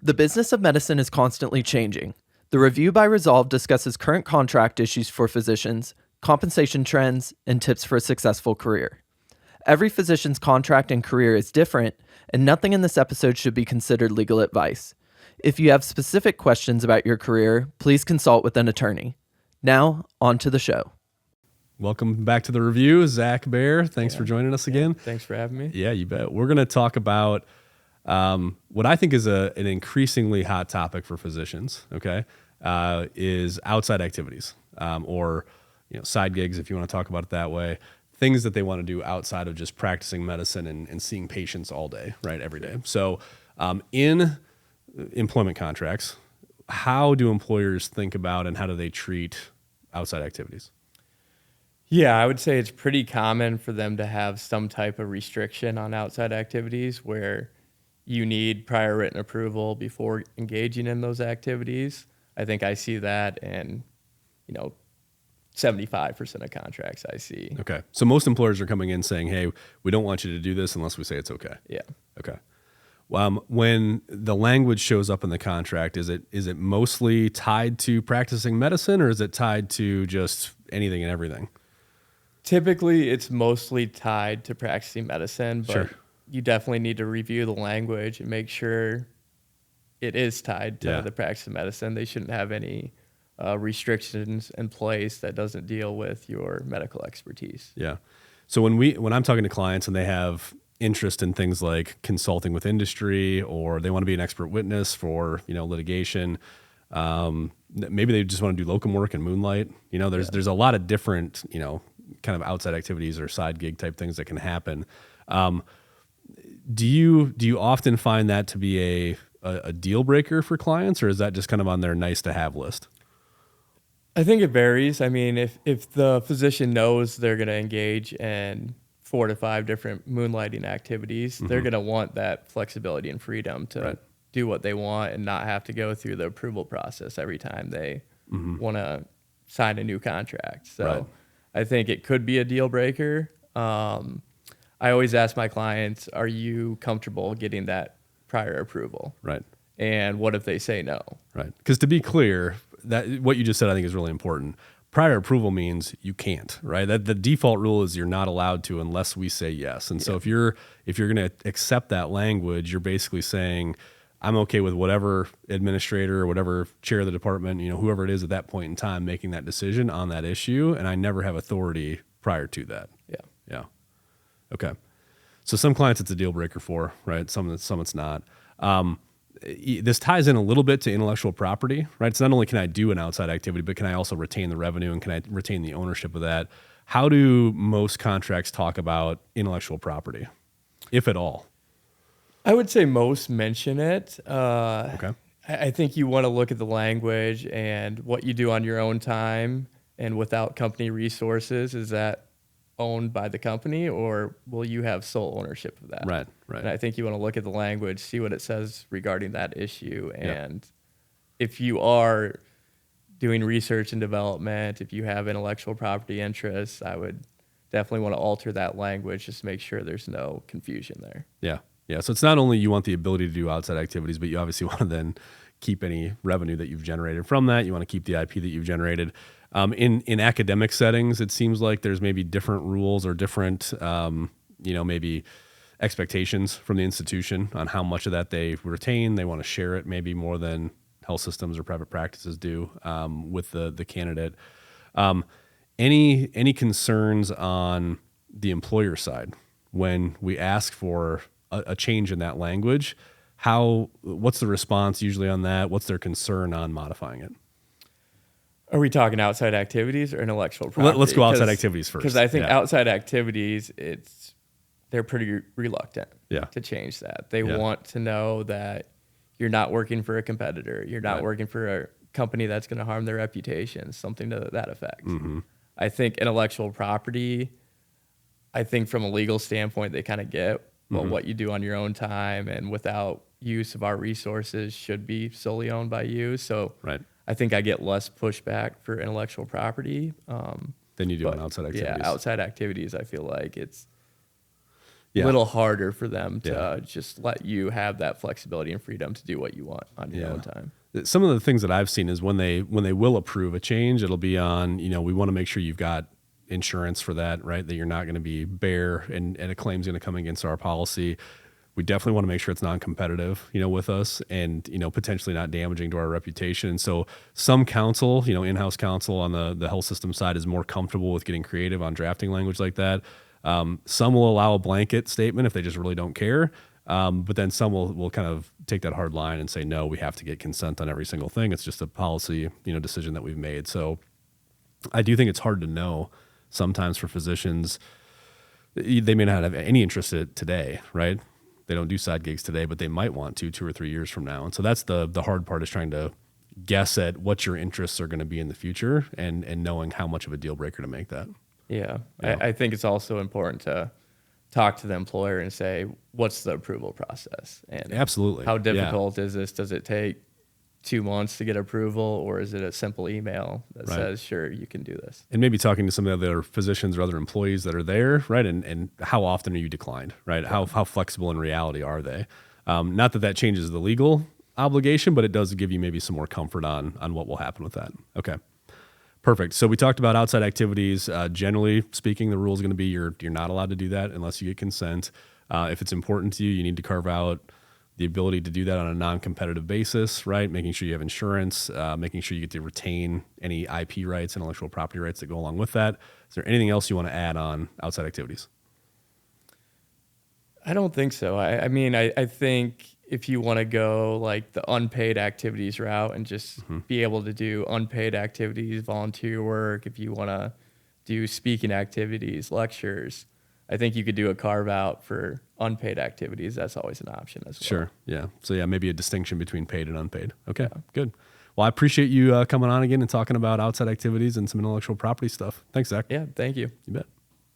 The business of medicine is constantly changing. The review by Resolve discusses current contract issues for physicians, compensation trends, and tips for a successful career. Every physician's contract and career is different, and nothing in this episode should be considered legal advice. If you have specific questions about your career, please consult with an attorney. Now, on to the show. Welcome back to the review, Zach Beare. Thanks for joining us again. Thanks for having me. Yeah, you bet. We're going to talk about what I think is an increasingly hot topic for physicians. Okay, is outside activities or side gigs, if you want to talk about it that way. Things that they want to do outside of just practicing medicine and seeing patients all day, right, every day. So, in employment contracts, how do employers think about and how do they treat outside activities? Yeah, I would say it's pretty common for them to have some type of restriction on outside activities where you need prior written approval before engaging in those activities. I think I see that in, 75% of contracts I see. Okay. So most employers are coming in saying, hey, we don't want you to do this unless we say it's okay. Yeah. Okay. When the language shows up in the contract, is it mostly tied to practicing medicine or is it tied to just anything and everything? Typically, it's mostly tied to practicing medicine, but Sure. You definitely need to review the language and make sure it is tied to the practice of medicine. They shouldn't have any restrictions in place that doesn't deal with your medical expertise. Yeah. So when I'm talking to clients and they have interest in things like consulting with industry or they want to be an expert witness for litigation, maybe they just want to do locum work and moonlight. There's a lot of different kind of outside activities or side gig type things that can happen. Do you often find that to be a deal breaker for clients, or is that just kind of on their nice to have list? I think it varies. I mean, if the physician knows they're going to engage in 4 to 5 different moonlighting activities, they're going to want that flexibility and freedom to do what they want and not have to go through the approval process every time they want to sign a new contract. So I think it could be a deal breaker. I always ask my clients, are you comfortable getting that prior approval? Right. And what if they say no? Right. Because to be clear, that what you just said I think is really important. Prior approval means you can't, right? That the default rule is you're not allowed to unless we say yes. And so if you're going to accept that language, you're basically saying I'm okay with whatever administrator or whatever chair of the department, whoever it is at that point in time making that decision on that issue, and I never have authority prior to that. Yeah. Okay. So some clients it's a deal breaker for, right? Some it's not. This ties in a little bit to intellectual property, right? So not only can I do an outside activity, but can I also retain the revenue and can I retain the ownership of that? How do most contracts talk about intellectual property, if at all? I would say most mention it. Okay. I think you want to look at the language and what you do on your own time and without company resources. Is that owned by the company or will you have sole ownership of that? Right. And I think you want to look at the language, see what it says regarding that issue. And if you are doing research and development, if you have intellectual property interests, I would definitely want to alter that language just to make sure there's no confusion there. Yeah. So it's not only you want the ability to do outside activities, but you obviously want to then keep any revenue that you've generated from that. You want to keep the IP that you've generated. In academic settings, it seems like there's maybe different rules or different, maybe expectations from the institution on how much of that they retain. They want to share it maybe more than health systems or private practices do with the candidate. Any concerns on the employer side when we ask for a change in that language? What's the response usually on that? What's their concern on modifying it? Are we talking outside activities or intellectual property? Let's go outside activities first. Because I think outside activities, they're pretty reluctant to change that. They want to know that you're not working for a competitor. You're not working for a company that's going to harm their reputation, something to that effect. I think intellectual property, from a legal standpoint, they kind of get what you do on your own time and without use of our resources should be solely owned by you. So I think I get less pushback for intellectual property than you do on outside activities. Yeah, outside activities, I feel like it's little harder for them to just let you have that flexibility and freedom to do what you want on your own time. Some of the things that I've seen is when they will approve a change, it'll be on, we want to make sure you've got insurance for that, right? That you're not going to be Beare and a claim's going to come against our policy. We definitely want to make sure it's non-competitive, with us and, potentially not damaging to our reputation. So some counsel, in-house counsel on the health system side is more comfortable with getting creative on drafting language like that. Some will allow a blanket statement if they just really don't care. But then some will kind of take that hard line and say, no, we have to get consent on every single thing. It's just a policy, decision that we've made. So I do think it's hard to know sometimes for physicians. They may not have any interest in it today, right? They don't do side gigs today, but they might want to 2 or 3 years from now. And so that's the hard part, is trying to guess at what your interests are going to be in the future and knowing how much of a deal breaker to make that. Yeah. I think it's also important to talk to the employer and say, what's the approval process? And absolutely, how difficult is this? Does it take 2 months to get approval, or is it a simple email that says, sure, you can do this? And maybe talking to some of the other physicians or other employees that are there, right? And how often are you declined, right? How flexible in reality are they? Not that changes the legal obligation, but it does give you maybe some more comfort on what will happen with that. Okay. Perfect. So we talked about outside activities. Generally speaking, the rule is going to be you're not allowed to do that unless you get consent. If it's important to you, you need to carve out the ability to do that on a non-competitive basis, right? Making sure you have insurance, making sure you get to retain any IP rights, intellectual property rights that go along with that. Is there anything else you want to add on outside activities? I don't think so. I mean, I think if you want to go like the unpaid activities route and just be able to do unpaid activities, volunteer work, if you want to do speaking activities, lectures, I think you could do a carve out for unpaid activities. That's always an option as well. Sure. Yeah. So maybe a distinction between paid and unpaid. Okay, good. Well, I appreciate you coming on again and talking about outside activities and some intellectual property stuff. Thanks, Zach. Yeah, thank you. You bet.